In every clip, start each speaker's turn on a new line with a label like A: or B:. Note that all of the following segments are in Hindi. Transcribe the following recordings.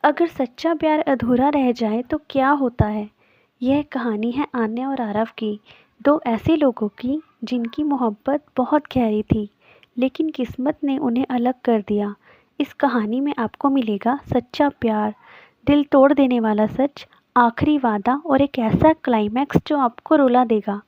A: अगर सच्चा प्यार अधूरा रह जाए तो क्या होता है? यह कहानी है आन्या और आरव की, दो ऐसे लोगों की जिनकी मोहब्बत बहुत गहरी थी, लेकिन किस्मत ने उन्हें अलग कर दिया। इस कहानी में आपको मिलेगा सच्चा प्यार, दिल तोड़ देने वाला सच, आखिरी वादा और एक ऐसा क्लाइमैक्स जो आपको रुला देगा।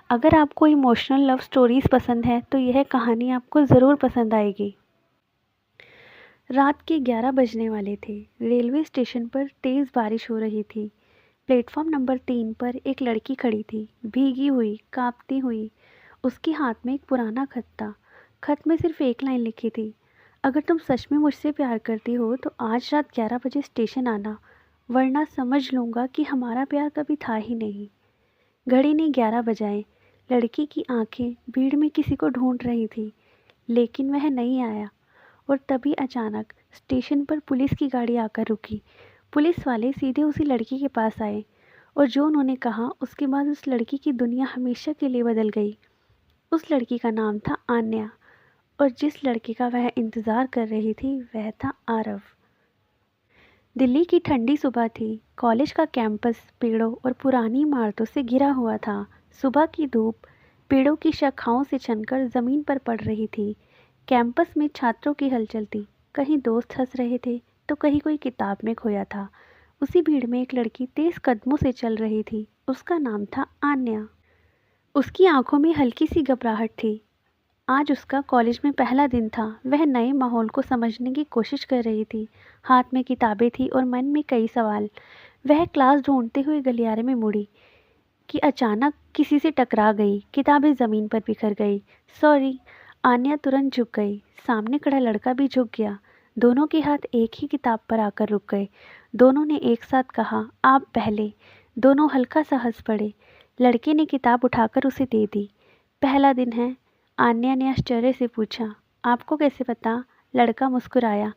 A: अगर आपको इमोशनल लव स्टोरीज पसंद है तो यह कहानी आपको ज़रूर पसंद आएगी। रात के 11 बजने वाले थे। रेलवे स्टेशन पर तेज़ बारिश हो रही थी। प्लेटफॉर्म नंबर 3 पर एक लड़की खड़ी थी, भीगी हुई, कांपती हुई। उसके हाथ में एक पुराना खत था। खत में सिर्फ एक लाइन लिखी थी, अगर तुम सच में मुझसे प्यार करती हो तो आज रात 11 बजे स्टेशन आना, वरना समझ लूँगा कि हमारा प्यार कभी था ही नहीं। घड़ी ने 11 बजाए। लड़की की आंखें भीड़ में किसी को ढूंढ रही थी, लेकिन वह नहीं आया। और तभी अचानक स्टेशन पर पुलिस की गाड़ी आकर रुकी। पुलिस वाले सीधे उसी लड़की के पास आए और जो उन्होंने कहा उसके बाद उस लड़की की दुनिया हमेशा के लिए बदल गई। उस लड़की का नाम था आन्या और जिस लड़के का वह इंतज़ार कर रही थी वह था आरव। दिल्ली की ठंडी सुबह थी। कॉलेज का कैंपस पेड़ों और पुरानी इमारतों से घिरा हुआ था। सुबह की धूप पेड़ों की शाखाओं से छनकर ज़मीन पर पड़ रही थी। कैंपस में छात्रों की हलचल थी। कहीं दोस्त हंस रहे थे तो कहीं कोई किताब में खोया था। उसी भीड़ में एक लड़की तेज कदमों से चल रही थी। उसका नाम था आन्या। उसकी आंखों में हल्की सी घबराहट थी। आज उसका कॉलेज में पहला दिन था। वह नए माहौल को समझने की कोशिश कर रही थी। हाथ में किताबें थी और मन में कई सवाल। वह क्लास ढूंढते हुए गलियारे में मुड़ी कि अचानक किसी से टकरा गई। किताबें ज़मीन पर बिखर गई। सॉरी। आन्या तुरंत झुक गई। सामने खड़ा लड़का भी झुक गया। दोनों के हाथ एक ही किताब पर आकर रुक गए। दोनों ने एक साथ कहा, आप पहले। दोनों हल्का सा हंस पड़े। लड़के ने किताब उठाकर उसे दे दी। पहला दिन है? आन्या ने आश्चर्य से पूछा। आपको कैसे पता? लड़का मुस्कुराया।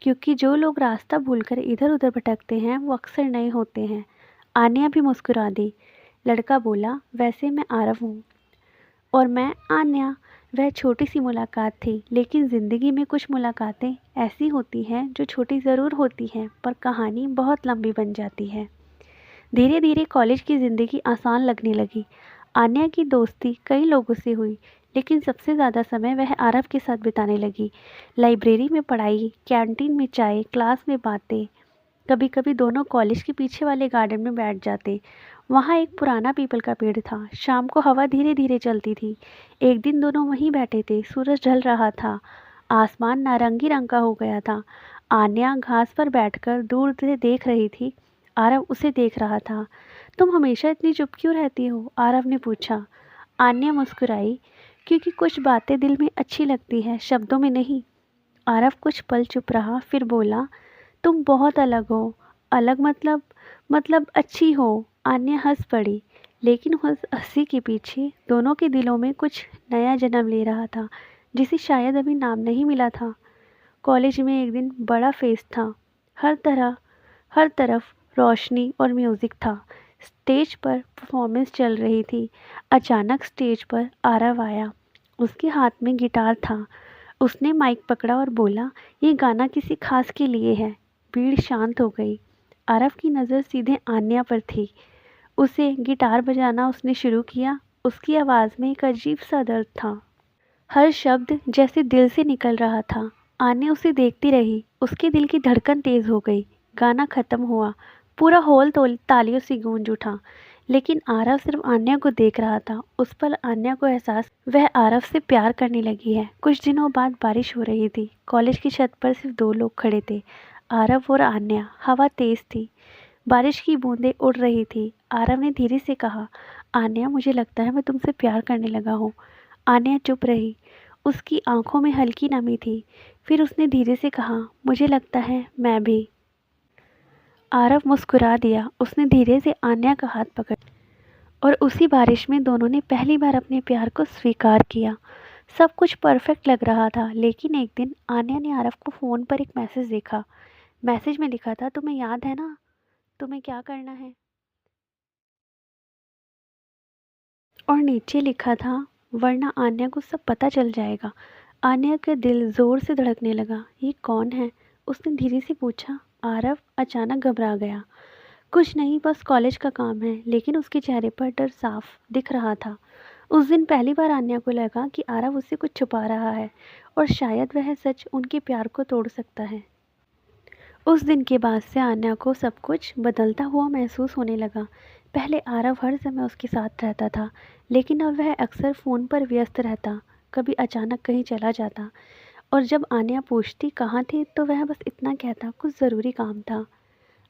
A: क्योंकि जो लोग रास्ता भूलकर इधर उधर भटकते हैं वो अक्सर नए होते हैं। आन्या भी मुस्कुरा दी। लड़का बोला, वैसे मैं आरव हूँ। और मैं आन्या। वह छोटी सी मुलाकात थी, लेकिन ज़िंदगी में कुछ मुलाकातें ऐसी होती हैं जो छोटी ज़रूर होती हैं पर कहानी बहुत लंबी बन जाती है। धीरे धीरे कॉलेज की ज़िंदगी आसान लगने लगी। आन्या की दोस्ती कई लोगों से हुई, लेकिन सबसे ज़्यादा समय वह आरव के साथ बिताने लगी। लाइब्रेरी में पढ़ाई, कैंटीन में चाय, क्लास में बातें। कभी कभी दोनों कॉलेज के पीछे वाले गार्डन में बैठ जाते। वहाँ एक पुराना पीपल का पेड़ था। शाम को हवा धीरे धीरे चलती थी। एक दिन दोनों वहीं बैठे थे। सूरज ढल रहा था। आसमान नारंगी रंग का हो गया था। आन्या घास पर बैठकर दूर से देख रही थी। आरव उसे देख रहा था। तुम हमेशा इतनी चुप क्यों रहती हो? आरव ने पूछा। आन्या मुस्कुराई। क्योंकि कुछ बातें दिल में अच्छी लगती हैं, शब्दों में नहीं। आरव कुछ पल चुप रहा, फिर बोला, तुम बहुत अलग हो। अलग मतलब अच्छी हो। आन्या हंस पड़ी, लेकिन उस हंसी के पीछे दोनों के दिलों में कुछ नया जन्म ले रहा था, जिसे शायद अभी नाम नहीं मिला था। कॉलेज में एक दिन बड़ा फेस्ट था। हर तरफ रोशनी और म्यूज़िक था। स्टेज पर परफॉर्मेंस चल रही थी। अचानक स्टेज पर आरव आया। उसके हाथ में गिटार था। उसने माइक पकड़ा और बोला, ये गाना किसी खास के लिए है। भीड़ शांत हो गई। आरव की नज़र सीधे आन्या पर थी। उसे गिटार बजाना उसने शुरू किया। उसकी आवाज़ में एक अजीब सा दर्द था। हर शब्द जैसे दिल से निकल रहा था। आन्या उसे देखती रही। उसके दिल की धड़कन तेज़ हो गई। गाना ख़त्म हुआ। पूरा हॉल तालियों से गूंज उठा। लेकिन आरव सिर्फ आन्या को देख रहा था। उस पल आन्या को एहसास वह आरव से प्यार करने लगी है। कुछ दिनों बाद बारिश हो रही थी। कॉलेज की छत पर सिर्फ दो लोग खड़े थे, आरव और आन्या। हवा तेज़ थी। बारिश की बूंदें उड़ रही थी। आरव ने धीरे से कहा, आन्या, मुझे लगता है मैं तुमसे प्यार करने लगा हूँ। आन्या चुप रही। उसकी आंखों में हल्की नमी थी। फिर उसने धीरे से कहा, मुझे लगता है मैं भी। आरव मुस्कुरा दिया। उसने धीरे से आन्या का हाथ पकड़ और उसी बारिश में दोनों ने पहली बार अपने प्यार को स्वीकार किया। सब कुछ परफेक्ट लग रहा था, लेकिन एक दिन आन्या ने आरव को फ़ोन पर एक मैसेज देखा। मैसेज में लिखा था, तुम्हें याद है ना तुम्हें क्या करना है? और नीचे लिखा था, वरना आन्या को सब पता चल जाएगा। आन्या का दिल ज़ोर से धड़कने लगा। ये कौन है? उसने धीरे से पूछा। आरव अचानक घबरा गया। कुछ नहीं, बस कॉलेज का काम है, लेकिन उसके चेहरे पर डर साफ दिख रहा था। उस दिन पहली बार आन्या को लगा कि आरव उससे कुछ छुपा रहा है और शायद वह सच उनके प्यार को तोड़ सकता है। उस दिन के बाद से आन्या को सब कुछ बदलता हुआ महसूस होने लगा। पहले आरव हर समय उसके साथ रहता था, लेकिन अब वह अक्सर फ़ोन पर व्यस्त रहता, कभी अचानक कहीं चला जाता, और जब आन्या पूछती कहाँ थे तो वह बस इतना कहता, कुछ ज़रूरी काम था।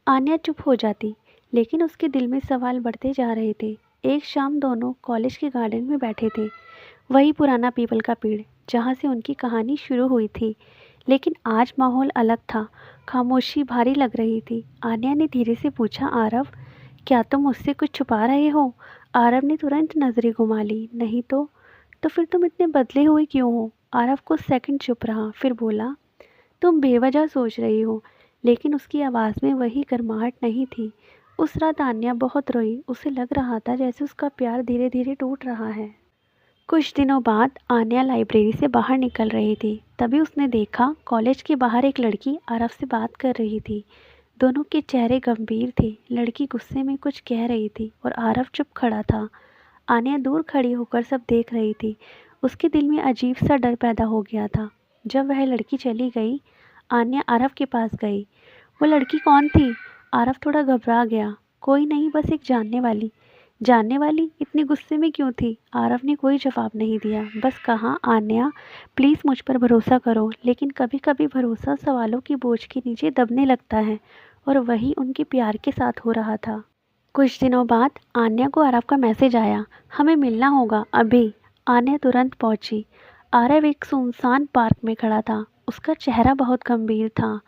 A: आन्या चुप हो जाती, लेकिन उसके दिल में सवाल बढ़ते जा रहे थे। एक शाम दोनों कॉलेज के गार्डन में बैठे थे, वही पुराना पीपल का पेड़ जहाँ से उनकी कहानी शुरू हुई थी। लेकिन आज माहौल अलग था, खामोशी भारी लग रही थी। आन्या ने धीरे से पूछा, आरव, क्या तुम मुझसे कुछ छुपा रहे हो? आरव ने तुरंत नजरें घुमा ली। नहीं तो फिर तुम इतने बदले हुए क्यों हो? आरव कुछ सेकंड चुप रहा, फिर बोला, तुम बेवजह सोच रही हो। लेकिन उसकी आवाज़ में वही गर्माहट नहीं थी। उस रात आन्या बहुत रोई। उसे लग रहा था जैसे उसका प्यार धीरे धीरे टूट रहा है। कुछ दिनों बाद आन्या लाइब्रेरी से बाहर निकल रही थी, तभी उसने देखा कॉलेज के बाहर एक लड़की आरव से बात कर रही थी। दोनों के चेहरे गंभीर थे। लड़की गुस्से में कुछ कह रही थी और आरव चुप खड़ा था। आन्या दूर खड़ी होकर सब देख रही थी। उसके दिल में अजीब सा डर पैदा हो गया था। जब वह लड़की चली गई, आन्या आरव के पास गई। वो लड़की कौन थी? आरव थोड़ा घबरा गया। कोई नहीं, बस एक जानने वाली। जानने वाली? इतनी गुस्से में क्यों थी? आरव ने कोई जवाब नहीं दिया, बस कहा, आन्या, प्लीज़ मुझ पर भरोसा करो। लेकिन कभी कभी भरोसा सवालों की बोझ के नीचे दबने लगता है, और वही उनके प्यार के साथ हो रहा था। कुछ दिनों बाद आन्या को आरव का मैसेज आया, हमें मिलना होगा अभी। आन्या तुरंत पहुंची। आरव एक सुनसान पार्क में खड़ा था। उसका चेहरा बहुत गंभीर था।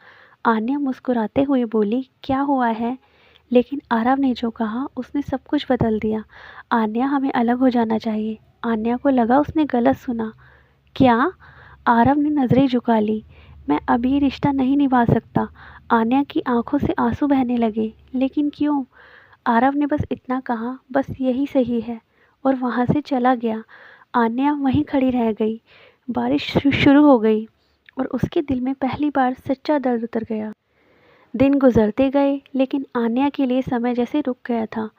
A: आन्या मुस्कुराते हुए बोली, क्या हुआ है? लेकिन आरव ने जो कहा उसने सब कुछ बदल दिया। आन्या, हमें अलग हो जाना चाहिए। आन्या को लगा उसने गलत सुना। क्या? आरव ने नज़रें झुका ली। मैं अब ये रिश्ता नहीं निभा सकता। आन्या की आंखों से आंसू बहने लगे। लेकिन क्यों? आरव ने बस इतना कहा, बस यही सही है, और वहाँ से चला गया। आन्या वहीं खड़ी रह गई। बारिश शुरू हो गई और उसके दिल में पहली बार सच्चा दर्द उतर गया। दिन गुजरते गए, लेकिन आन्या के लिए समय जैसे रुक गया था।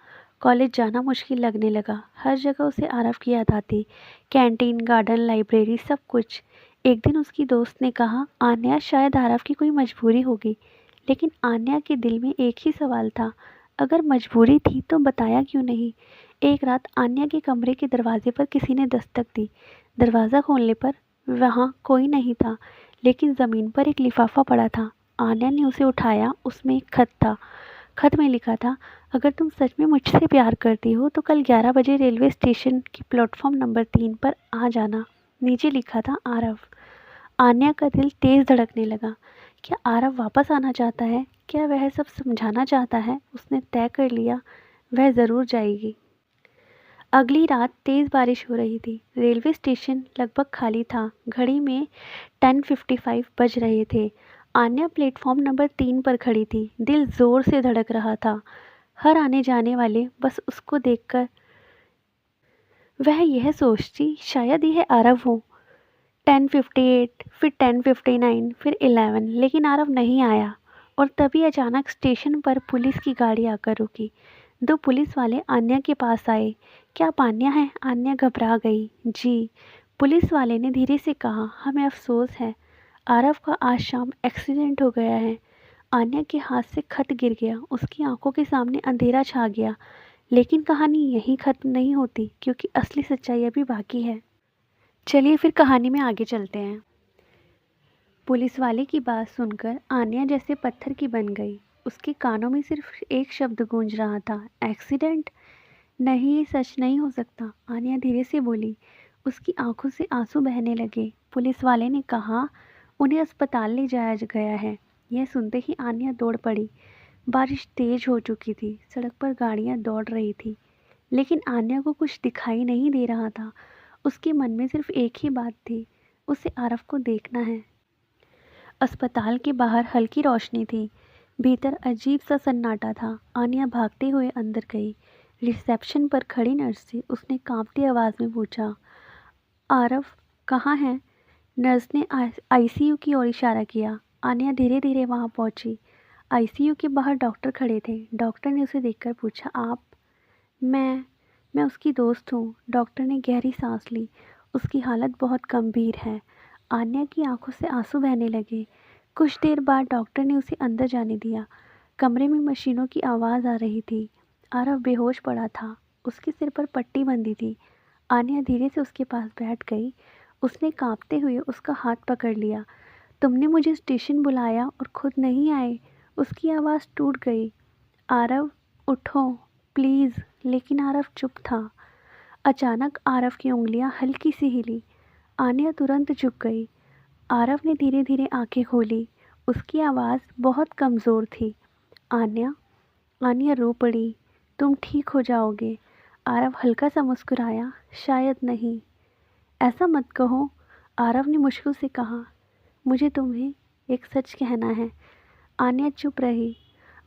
A: कॉलेज जाना मुश्किल लगने लगा। हर जगह उसे आरव की याद आती। कैंटीन, गार्डन, लाइब्रेरी, सब कुछ। एक दिन उसकी दोस्त ने कहा, आन्या, शायद आरव की कोई मजबूरी होगी। लेकिन आन्या के दिल में एक ही सवाल था, अगर मजबूरी थी तो बताया क्यों नहीं? एक रात आन्या के कमरे के दरवाजे पर किसी ने दस्तक दी। दरवाज़ा खोलने पर वहाँ कोई नहीं था, लेकिन ज़मीन पर एक लिफाफा पड़ा था। आन्या ने उसे उठाया। उसमें एक खत था। खत में लिखा था, अगर तुम सच में मुझसे प्यार करती हो तो कल 11 बजे रेलवे स्टेशन की प्लेटफॉर्म नंबर 3 पर आ जाना। नीचे लिखा था, आरव। आन्या का दिल तेज धड़कने लगा। क्या आरव वापस आना चाहता है? क्या वह सब समझाना चाहता है? उसने तय कर लिया, वह ज़रूर जाएगी। अगली रात तेज़ बारिश हो रही थी। रेलवे स्टेशन लगभग खाली था। घड़ी में 10:55 बज रहे थे। आन्या प्लेटफॉर्म नंबर 3 पर खड़ी थी। दिल ज़ोर से धड़क रहा था। हर आने जाने वाले बस उसको देखकर वह यह सोचती, शायद यह आरव हो। 10:58, फिर 10:59, फिर 11, लेकिन आरव नहीं आया। और तभी अचानक स्टेशन पर पुलिस की गाड़ी आकर रुकी। दो पुलिस वाले आन्या के पास आए। क्या आप आन्या हैं? आन्या घबरा गई। जी, पुलिस वाले ने धीरे से कहा, हमें अफसोस है, आरव का आज शाम एक्सीडेंट हो गया है। आन्या के हाथ से खत गिर गया। उसकी आंखों के सामने अंधेरा छा गया। लेकिन कहानी यहीं खत्म नहीं होती, क्योंकि असली सच्चाई अभी बाकी है। चलिए फिर कहानी में आगे चलते हैं। पुलिस वाले की बात सुनकर आन्या जैसे पत्थर की बन गई। उसके कानों में सिर्फ एक शब्द गूंज रहा था, एक्सीडेंट? नहीं, ये सच नहीं हो सकता। आन्या धीरे से बोली। उसकी आंखों से आंसू बहने लगे। पुलिस वाले ने कहा, उन्हें अस्पताल ले जाया गया है। यह सुनते ही आन्या दौड़ पड़ी। बारिश तेज हो चुकी थी। सड़क पर गाड़ियां दौड़ रही थी, लेकिन आन्या को कुछ दिखाई नहीं दे रहा था। उसके मन में सिर्फ एक ही बात थी, उसे आरव को देखना है। अस्पताल के बाहर हल्की रोशनी थी। भीतर अजीब सा सन्नाटा था। आन्या भागते हुए अंदर गई। रिसेप्शन पर खड़ी नर्स से उसने कांपती आवाज़ में पूछा, आरव कहाँ है? नर्स ने आईसीयू की ओर इशारा किया। आन्या धीरे धीरे वहाँ पहुँची। आईसीयू के बाहर डॉक्टर खड़े थे। डॉक्टर ने उसे देखकर पूछा, आप? मैं उसकी दोस्त हूँ। डॉक्टर ने गहरी सांस ली। उसकी हालत बहुत गंभीर है। आन्या की आंखों से आंसू बहने लगे। कुछ देर बाद डॉक्टर ने उसे अंदर जाने दिया। कमरे में मशीनों की आवाज़ आ रही थी। आरव बेहोश पड़ा था। उसके सिर पर पट्टी बंधी थी। आन्या धीरे से उसके पास बैठ गई। उसने कांपते हुए उसका हाथ पकड़ लिया। तुमने मुझे स्टेशन बुलाया और खुद नहीं आए। उसकी आवाज़ टूट गई। आरव, उठो प्लीज़। लेकिन आरव चुप था। अचानक आरव की उंगलियां हल्की सी हिली। आन्या तुरंत झुक गई। आरव ने धीरे धीरे आंखें खोली। उसकी आवाज़ बहुत कमज़ोर थी। आन्या। आन्या रो पड़ी। तुम ठीक हो जाओगे। आरव हल्का सा मुस्कुराया। शायद नहीं। ऐसा मत कहो। आरव ने मुश्किल से कहा। मुझे तुम्हें एक सच कहना है। आन्या चुप रही।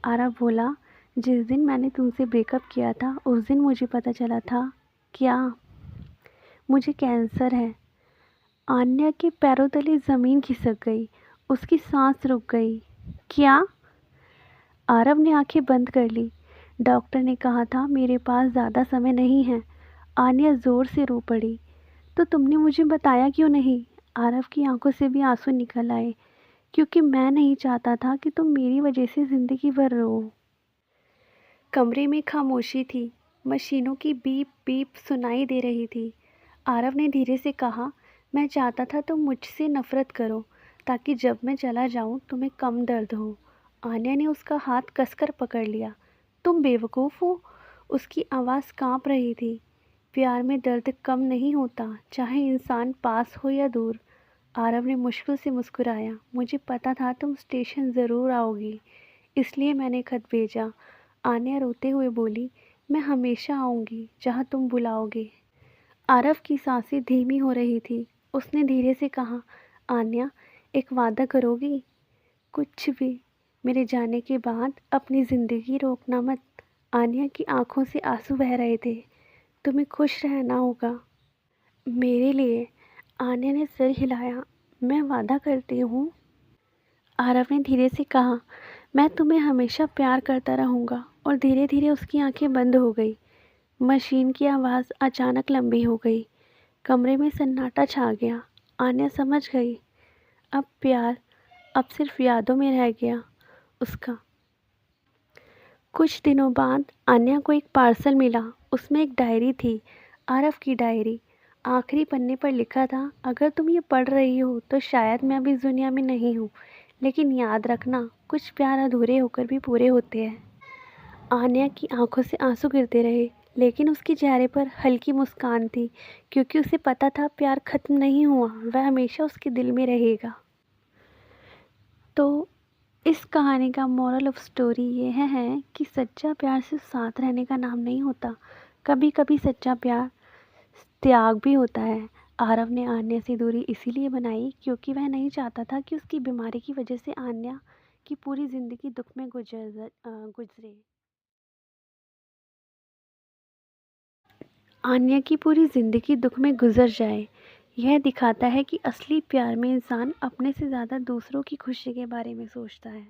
A: आरव बोला, जिस दिन मैंने तुमसे ब्रेकअप किया था उस दिन मुझे पता चला था। क्या? मुझे कैंसर है। आन्या के पैरों तले ज़मीन खिसक गई। उसकी सांस रुक गई। क्या? आरव ने आंखें बंद कर ली। डॉक्टर ने कहा था मेरे पास ज़्यादा समय नहीं है। आन्या ज़ोर से रो पड़ी। तो तुमने मुझे बताया क्यों नहीं? आरव की आंखों से भी आंसू निकल आए। क्योंकि मैं नहीं चाहता था कि तुम मेरी वजह से ज़िंदगी भर रो। कमरे में खामोशी थी। मशीनों की बीप बीप सुनाई दे रही थी। आरव ने धीरे से कहा, मैं चाहता था तुम मुझसे नफ़रत करो ताकि जब मैं चला जाऊं तुम्हें कम दर्द हो। आन्या ने उसका हाथ कसकर पकड़ लिया। तुम बेवकूफ़ हो। उसकी आवाज़ कांप रही थी। प्यार में दर्द कम नहीं होता, चाहे इंसान पास हो या दूर। आरव ने मुश्किल से मुस्कुराया। मुझे पता था तुम स्टेशन ज़रूर आओगी, इसलिए मैंने खत भेजा। आन्या रोते हुए बोली, मैं हमेशा आऊँगी जहाँ तुम बुलाओगे। आरव की सांसें धीमी हो रही थी। उसने धीरे से कहा, आन्या, एक वादा करोगी? कुछ भी। मेरे जाने के बाद अपनी ज़िंदगी रोकना मत। आन्या की आंखों से आंसू बह रहे थे। तुम्हें खुश रहना होगा। मेरे लिए। आन्या ने सिर हिलाया। मैं वादा करती हूँ। आरव ने धीरे से कहा, मैं तुम्हें हमेशा प्यार करता रहूँगा। और धीरे धीरे उसकी आंखें बंद हो गई। मशीन की आवाज़ अचानक लंबी हो गई। कमरे में सन्नाटा छा गया। आन्या समझ गई, अब प्यार अब सिर्फ यादों में रह गया उसका। कुछ दिनों बाद आन्या को एक पार्सल मिला। उसमें एक डायरी थी। आरव की डायरी। आखिरी पन्ने पर लिखा था, अगर तुम ये पढ़ रही हो तो शायद मैं अभी इस दुनिया में नहीं हूँ, लेकिन याद रखना, कुछ प्यार अधूरे होकर भी पूरे होते हैं। आन्या की आंखों से आंसू गिरते रहे, लेकिन उसके चेहरे पर हल्की मुस्कान थी, क्योंकि उसे पता था प्यार खत्म नहीं हुआ, वह हमेशा उसके दिल में रहेगा। तो इस कहानी का मोरल ऑफ स्टोरी यह है कि सच्चा प्यार सिर्फ साथ रहने का नाम नहीं होता। कभी कभी सच्चा प्यार त्याग भी होता है। आरव ने आन्या से दूरी इसीलिए बनाई क्योंकि वह नहीं चाहता था कि उसकी बीमारी की वजह से आन्या की पूरी ज़िंदगी दुख में गुजरे। आन्या की पूरी ज़िंदगी दुख में गुजर जाए। यह दिखाता है कि असली प्यार में इंसान अपने से ज़्यादा दूसरों की खुशी के बारे में सोचता है।